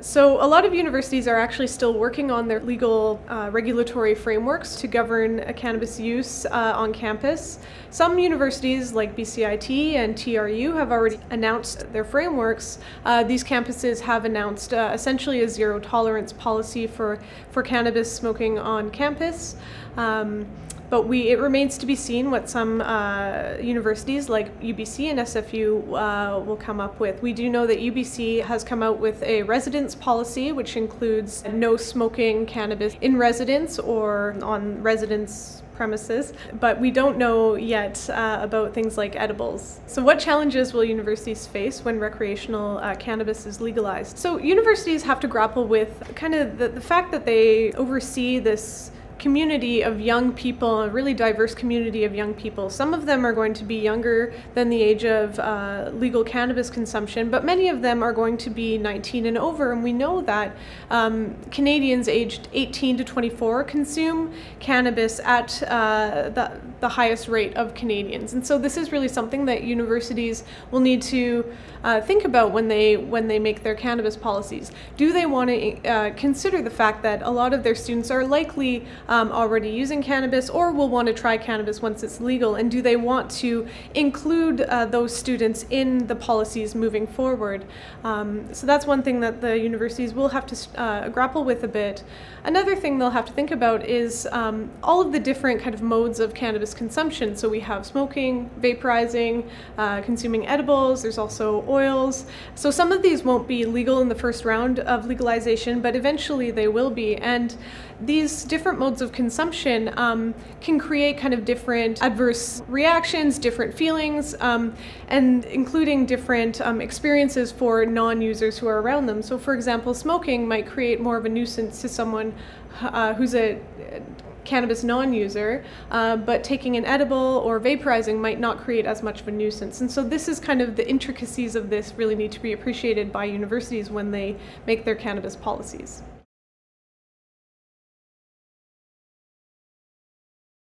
So a lot of universities are actually still working on their legal regulatory frameworks to govern cannabis use on campus. Some universities like BCIT and TRU have already announced their frameworks. These campuses have announced essentially a zero tolerance policy for cannabis smoking on campus. But it remains to be seen what some universities like UBC and SFU will come up with. We do know that UBC has come out with a residence policy, which includes no smoking cannabis in residence or on residence premises, but we don't know yet about things like edibles. So what challenges will universities face when recreational cannabis is legalized? So universities have to grapple with kind of the fact that they oversee this community of young people, a really diverse community of young people. Some of them are going to be younger than the age of legal cannabis consumption, but many of them are going to be 19 and over, and we know that Canadians aged 18 to 24 consume cannabis at the highest rate of Canadians. And so this is really something that universities will need to think about when they make their cannabis policies. Do they want to consider the fact that a lot of their students are likely already using cannabis or will want to try cannabis once it's legal, and do they want to include those students in the policies moving forward? So that's one thing that the universities will have to grapple with a bit. Another thing they'll have to think about is all of the different kind of modes of cannabis consumption. So we have smoking, vaporizing, consuming edibles, there's also oils. So some of these won't be legal in the first round of legalization, but eventually they will be. And these different modes of consumption can create kind of different adverse reactions, different feelings, and including different experiences for non-users who are around them. So for example, smoking might create more of a nuisance to someone who's a cannabis non-user, but taking an edible or vaporizing might not create as much of a nuisance. And so this is kind of the intricacies of this really need to be appreciated by universities when they make their cannabis policies.